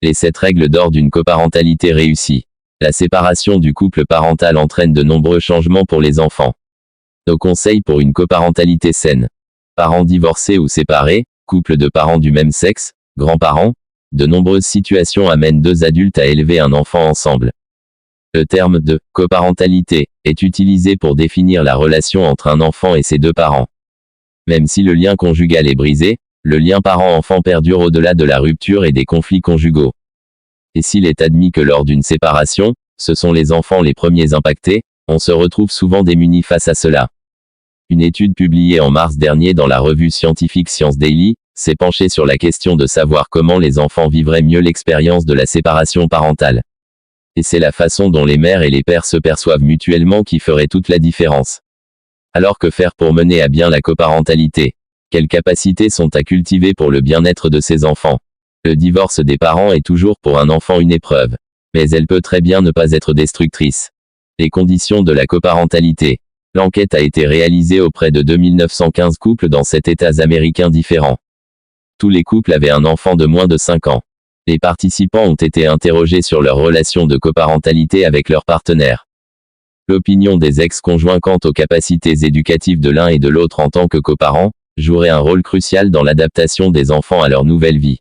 Les 7 règles d'or d'une coparentalité réussie. La séparation du couple parental entraîne de nombreux changements pour les enfants. Nos conseils pour une coparentalité saine. Parents divorcés ou séparés, couple de parents du même sexe, grands-parents. De nombreuses situations amènent 2 adultes à élever un enfant ensemble. Le terme de coparentalité est utilisé pour définir la relation entre un enfant et ses 2 parents. Même si le lien conjugal est brisé, le lien parent-enfant perdure au-delà de la rupture et des conflits conjugaux. Et s'il est admis que lors d'une séparation, ce sont les enfants les premiers impactés, on se retrouve souvent démunis face à cela. Une étude publiée en mars dernier dans la revue scientifique Science Daily s'est penchée sur la question de savoir comment les enfants vivraient mieux l'expérience de la séparation parentale. Et c'est la façon dont les mères et les pères se perçoivent mutuellement qui ferait toute la différence. Alors que faire pour mener à bien la coparentalité? Quelles capacités sont à cultiver pour le bien-être de ses enfants? Le divorce des parents est toujours pour un enfant une épreuve. Mais elle peut très bien ne pas être destructrice. Les conditions de la coparentalité. L'enquête a été réalisée auprès de 2915 couples dans 7 États américains différents. Tous les couples avaient un enfant de moins de 5 ans. Les participants ont été interrogés sur leur relation de coparentalité avec leur partenaire. L'opinion des ex-conjoints quant aux capacités éducatives de l'un et de l'autre en tant que coparents jouerait un rôle crucial dans l'adaptation des enfants à leur nouvelle vie.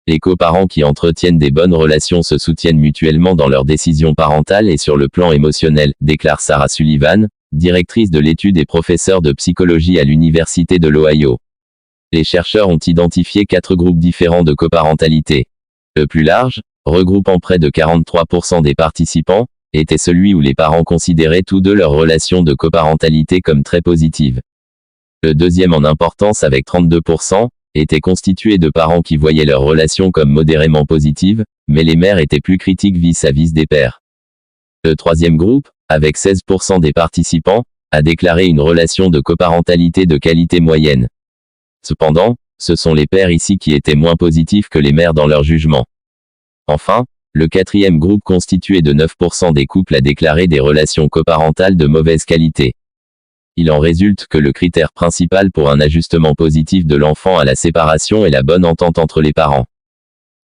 Les coparents qui entretiennent des bonnes relations se soutiennent mutuellement dans leurs décisions parentales et sur le plan émotionnel, déclare Sarah Sullivan, directrice de l'étude et professeure de psychologie à l'Université de l'Ohio. Les chercheurs ont identifié 4 groupes différents de coparentalité. Le plus large, regroupant près de 43% des participants, était celui où les parents considéraient tous deux leur relation de coparentalité comme très positive. Le deuxième en importance avec 32%, était constitué de parents qui voyaient leur relation comme modérément positive, mais les mères étaient plus critiques vis-à-vis des pères. Le troisième groupe, avec 16% des participants, a déclaré une relation de coparentalité de qualité moyenne. Cependant, ce sont les pères ici qui étaient moins positifs que les mères dans leur jugement. Enfin, le quatrième groupe constitué de 9% des couples a déclaré des relations coparentales de mauvaise qualité. Il en résulte que le critère principal pour un ajustement positif de l'enfant à la séparation est la bonne entente entre les parents.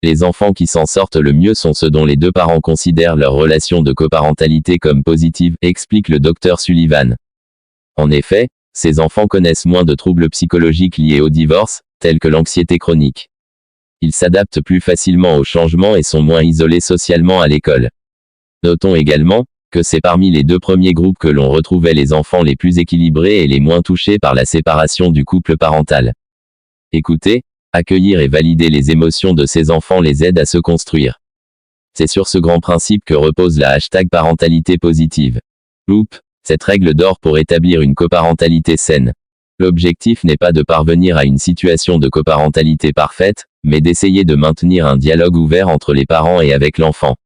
Les enfants qui s'en sortent le mieux sont ceux dont les 2 parents considèrent leur relation de coparentalité comme positive, explique le Dr Sullivan. En effet, ces enfants connaissent moins de troubles psychologiques liés au divorce, tels que l'anxiété chronique. Ils s'adaptent plus facilement aux changements et sont moins isolés socialement à l'école. Notons également que c'est parmi les 2 premiers groupes que l'on retrouvait les enfants les plus équilibrés et les moins touchés par la séparation du couple parental. Écouter, accueillir et valider les émotions de ces enfants les aide à se construire. C'est sur ce grand principe que repose la #parentalité positive. Loop, cette règle d'or pour établir une coparentalité saine. L'objectif n'est pas de parvenir à une situation de coparentalité parfaite, mais d'essayer de maintenir un dialogue ouvert entre les parents et avec l'enfant.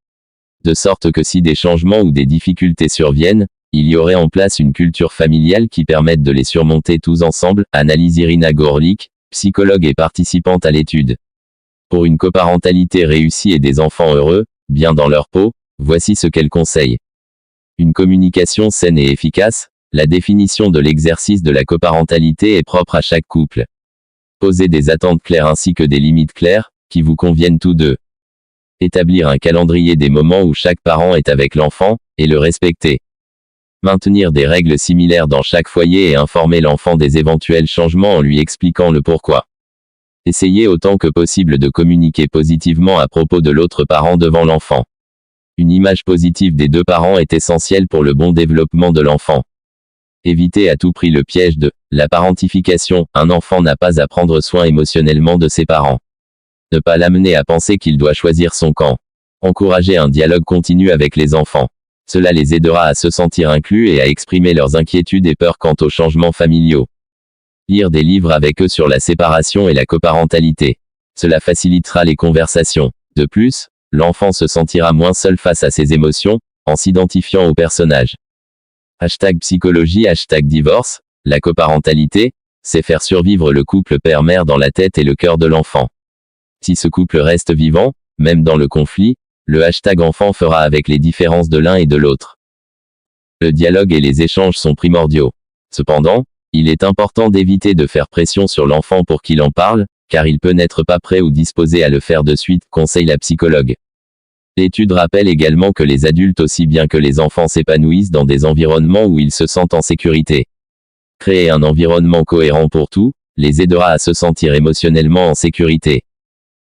De sorte que si des changements ou des difficultés surviennent, il y aurait en place une culture familiale qui permette de les surmonter tous ensemble, analyse Irina Gorlik, psychologue et participante à l'étude. Pour une coparentalité réussie et des enfants heureux, bien dans leur peau, voici ce qu'elle conseille. Une communication saine et efficace, la définition de l'exercice de la coparentalité est propre à chaque couple. Posez des attentes claires ainsi que des limites claires, qui vous conviennent tous deux. Établir un calendrier des moments où chaque parent est avec l'enfant, et le respecter. Maintenir des règles similaires dans chaque foyer et informer l'enfant des éventuels changements en lui expliquant le pourquoi. Essayez autant que possible de communiquer positivement à propos de l'autre parent devant l'enfant. Une image positive des 2 parents est essentielle pour le bon développement de l'enfant. Évitez à tout prix le piège de la parentification. Un enfant n'a pas à prendre soin émotionnellement de ses parents. Ne pas l'amener à penser qu'il doit choisir son camp. Encouragez un dialogue continu avec les enfants. Cela les aidera à se sentir inclus et à exprimer leurs inquiétudes et peurs quant aux changements familiaux. Lire des livres avec eux sur la séparation et la coparentalité. Cela facilitera les conversations. De plus, l'enfant se sentira moins seul face à ses émotions, en s'identifiant au personnage. #psychologie #divorce, la coparentalité, c'est faire survivre le couple père-mère dans la tête et le cœur de l'enfant. Si ce couple reste vivant, même dans le conflit, le #enfant fera avec les différences de l'un et de l'autre. Le dialogue et les échanges sont primordiaux. Cependant, il est important d'éviter de faire pression sur l'enfant pour qu'il en parle, car il peut n'être pas prêt ou disposé à le faire de suite, conseille la psychologue. L'étude rappelle également que les adultes aussi bien que les enfants s'épanouissent dans des environnements où ils se sentent en sécurité. Créer un environnement cohérent pour tout, les aidera à se sentir émotionnellement en sécurité.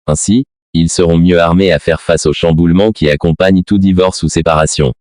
Ainsi, ils seront mieux armés à faire face aux chamboulements qui accompagnent tout divorce ou séparation.